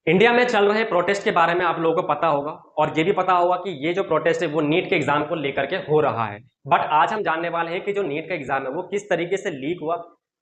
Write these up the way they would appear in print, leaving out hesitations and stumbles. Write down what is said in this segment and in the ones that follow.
India में चल रहे प्रोटेस्ट के बारे में आप लोगों को पता होगा और ये भी पता होगा कि ये जो प्रोटेस्ट है वो नीट के एग्जाम को लेकर के हो रहा है। बट आज हम जानने वाले हैं कि जो नीट का एग्जाम है वो किस तरीके से लीक हुआ,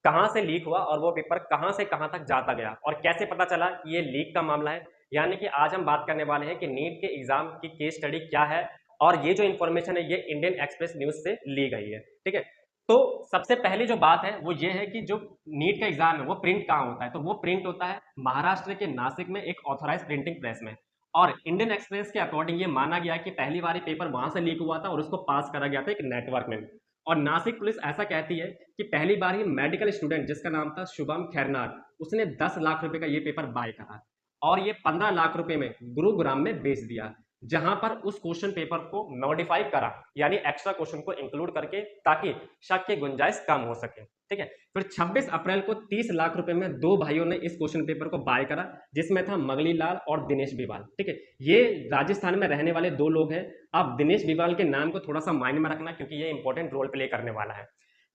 कहां से लीक हुआ और वो पेपर कहां से कहां तक जाता गया और कैसे पता चला कि ये लीक का मामला है। यानी कि आज हम बात करने वाले हैं कि नीट के एग्जाम की केस स्टडी क्या है और ये जो इन्फॉर्मेशन है ये इंडियन एक्सप्रेस न्यूज से ली गई है। ठीक है, तो सबसे पहली जो बात है वो ये है कि जो नीट का एग्जाम है वो प्रिंट कहाँ होता है, तो वो प्रिंट होता है महाराष्ट्र के नासिक में एक ऑथराइज प्रिंटिंग प्रेस में। और इंडियन एक्सप्रेस के अकॉर्डिंग ये माना गया कि पहली बार पेपर वहां से लीक हुआ था और उसको पास करा गया था एक नेटवर्क में। और नासिक पुलिस ऐसा कहती है कि पहली बार ही मेडिकल स्टूडेंट जिसका नाम था शुभम खैरनार, उसने 10 लाख रुपए का ये पेपर बाय करा और ये 15 लाख रुपए में गुरुग्राम में बेच दिया, जहां पर उस क्वेश्चन पेपर को मॉडिफाई करा, यानी एक्स्ट्रा क्वेश्चन को इंक्लूड करके, ताकि शक की गुंजाइश कम हो सके। ठीक है, फिर 26 अप्रैल को 30 लाख रुपए में दो भाइयों ने इस क्वेश्चन पेपर को बाय करा, जिसमें था मगली लाल और दिनेश बिवाल। ठीक है, ये राजस्थान में रहने वाले दो लोग हैं। अब दिनेश बिवाल के नाम को थोड़ा सा माइंड में रखना क्योंकि ये इंपॉर्टेंट रोल प्ले करने वाला है।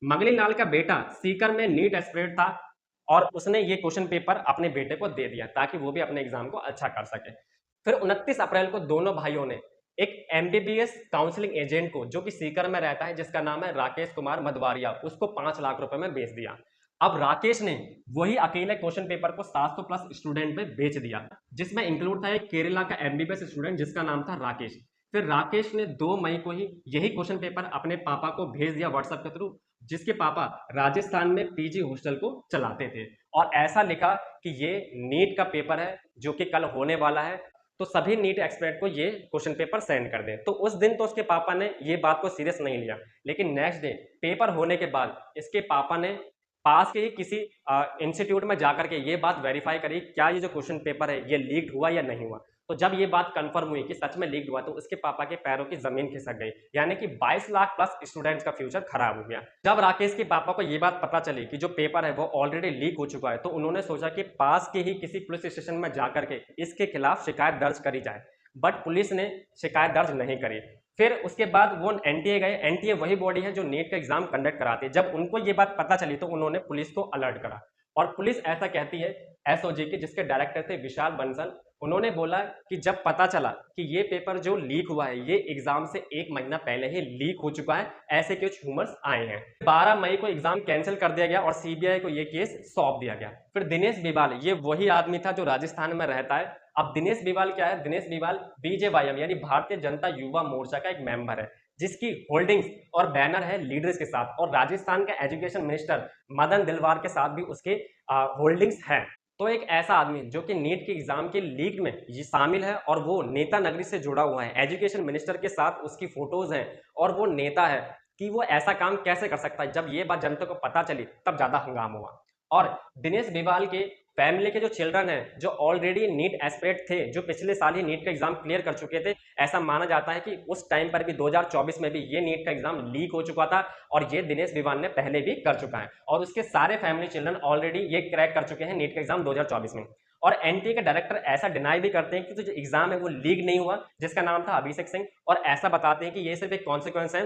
मगली लाल का बेटा सीकर में नीट एस्पिरेंट था और उसने ये क्वेश्चन पेपर अपने बेटे को दे दिया ताकि वो भी अपने एग्जाम को अच्छा कर सके। फिर 29 अप्रैल को दोनों भाइयों ने एक एमबीबीएस काउंसलिंग एजेंट को, जो कि सीकर में रहता है, जिसका नाम है राकेश कुमार मधवारिया, उसको 5 लाख रुपए में बेच दिया। अब राकेश ने वही अकेले क्वेश्चन पेपर को 700 प्लस स्टूडेंट में बेच दिया, जिसमें इंक्लूड था एक केरला का एमबीबीएस स्टूडेंट जिसका नाम था राकेश। फिर राकेश ने 2 मई को ही यही क्वेश्चन पेपर अपने पापा को भेज दिया व्हाट्सएप के थ्रू, जिसके पापा राजस्थान में पीजी हॉस्टल को चलाते थे, और ऐसा लिखा कि ये नीट का पेपर है जो कि कल होने वाला है, तो सभी नीट एक्सपर्ट को ये क्वेश्चन पेपर सेंड कर दें। तो उस दिन तो उसके पापा ने ये बात को सीरियस नहीं लिया, लेकिन नेक्स्ट डे पेपर होने के बाद इसके पापा ने पास के ही किसी इंस्टीट्यूट में जाकर के ये बात वेरीफाई करी क्या ये जो क्वेश्चन पेपर है ये लीक हुआ या नहीं हुआ। तो जब ये बात कंफर्म हुई कि सच में लीक हुआ तो उसके पापा के पैरों की जमीन खिसक गई, यानी कि 22 लाख प्लस स्टूडेंट्स का फ्यूचर खराब हो गया। जब राकेश के पापा को ये बात पता चली कि जो पेपर है वो ऑलरेडी लीक हो चुका है, तो उन्होंने सोचा कि पास के ही किसी पुलिस स्टेशन में जाकर के इसके खिलाफ शिकायत दर्ज करी जाए, बट पुलिस ने शिकायत दर्ज नहीं करी। फिर उसके बाद वो एनटीए गए। एनटीए वही बॉडी है जो नीट का एग्जाम कंडक्ट कराती है। जब उनको ये बात पता चली तो उन्होंने पुलिस को अलर्ट करा, और पुलिस ऐसा कहती है, एसओजी के जिसके डायरेक्टर थे विशाल बंसल, उन्होंने बोला कि जब पता चला कि ये पेपर जो लीक हुआ है ये एग्जाम से 1 महीना पहले ही लीक हो चुका है, ऐसे कुछ ह्यूमर्स आए हैं। 12 मई को एग्जाम कैंसिल कर दिया गया और सीबीआई को ये केस सौंप दिया गया। फिर दिनेश बिवाल, ये वही आदमी था जो राजस्थान में रहता है। अब दिनेश बिवाल क्या है? दिनेश बिवाल बीजेवाईएम यानी भारतीय जनता युवा मोर्चा का एक मेंबर है, जिसकी होल्डिंग्स और बैनर है लीडर्स के साथ, और राजस्थान के एजुकेशन मिनिस्टर मदन दिलवार के साथ भी उसके होल्डिंग्स हैं। तो एक ऐसा आदमी जो कि नीट के एग्जाम के लीक में ये शामिल है और वो नेता नगरी से जुड़ा हुआ है, एजुकेशन मिनिस्टर के साथ उसकी फोटोज हैं और वो नेता है, कि वो ऐसा काम कैसे कर सकता है। जब ये बात जनता को पता चली तब ज्यादा हंगामा हुआ। और दिनेश बिवाल के फैमिली के जो चिल्ड्रन हैं जो ऑलरेडी नीट एस्पिरेंट थे, जो पिछले साल ही नीट का एग्जाम क्लियर कर चुके थे, ऐसा माना जाता है कि उस टाइम पर भी 2024 में भी ये नीट का एग्जाम लीक हो चुका था और ये दिनेश बिवाल ने पहले भी कर चुका है, और उसके सारे फैमिली चिल्ड्रन ऑलरेडी ये क्रैक कर चुके हैं नीट का एग्जाम 2024 में। और एनटीए के डायरेक्टर ऐसा डिनाई भी करते हैं कि जो एग्जाम है वो लीक नहीं हुआ, जिसका नाम था अभिषेक सिंह, और ऐसा बताते हैं कि ये सिर्फ एक कॉन्सिक्वेंस है,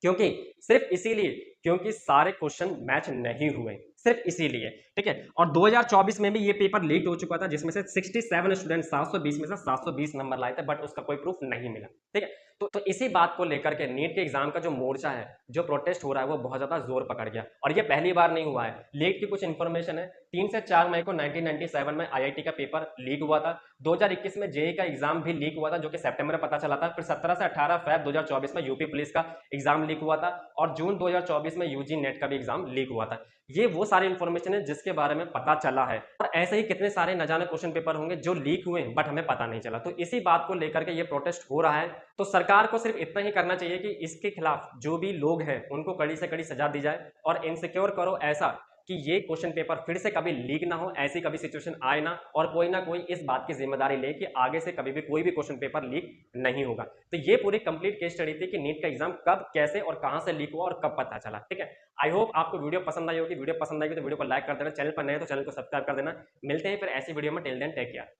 क्योंकि सिर्फ इसीलिए क्योंकि सारे क्वेश्चन मैच नहीं हुए, सिर्फ इसीलिए। ठीक है, और 2024 में भी ये पेपर लीक हो चुका था, जिसमें से 67 स्टूडेंट 720 में से 720 नंबर लाए थे, बट उसका कोई प्रूफ नहीं मिला। ठीक है, तो इसी बात को लेकर के नीट के एग्जाम का जो मोर्चा है, जो प्रोटेस्ट हो रहा है, वो बहुत ज्यादा जोर पकड़ गया। और ये पहली बार नहीं हुआ है, लीक की कुछ इंफॉर्मेशन है। 3 से 4 मई को 1997 में आईआईटी का पेपर लीक हुआ था। 2021 में जेईई का एग्जाम भी लीक हुआ था, जो कि सितंबर में पता चला था। फिर 17 से 18 फरवरी 2024 में यूपी पुलिस का एग्जाम लीक हुआ था, और जून 2024 में यूजी नेट का भी एग्जाम लीक हुआ था। ये वो सारी इंफॉर्मेशन है जिसके बारे में पता चला है, और ऐसे ही कितने सारे न जाने क्वेश्चन पेपर होंगे जो लीक हुए बट हमें पता नहीं चला। तो इसी बात को लेकर के ये प्रोटेस्ट हो रहा है। तो सरकार को सिर्फ इतना ही करना चाहिए कि इसके खिलाफ जो भी लोग हैं उनको कड़ी से कड़ी सजा दी जाए, और इनसिक्योर करो ऐसा कि ये क्वेश्चन पेपर फिर से कभी लीक ना हो, ऐसी कभी सिचुएशन आए ना, और कोई ना कोई इस बात की जिम्मेदारी ले कि आगे से कभी भी कोई भी क्वेश्चन पेपर लीक नहीं होगा। तो ये पूरी कंप्लीट केस स्टडी थी कि नीट का एग्जाम कब, कैसे और कहां से लीक हुआ और कब पता चला। ठीक है, आई होप आपको वीडियो पसंद आई होगी। वीडियो पसंद आएगी तो वीडियो को लाइक कर देना, चैनल पर नए तो चैनल को सब्सक्राइब कर देना। मिलते हैं फिर ऐसी वीडियो में, टिल देन टेक केयर।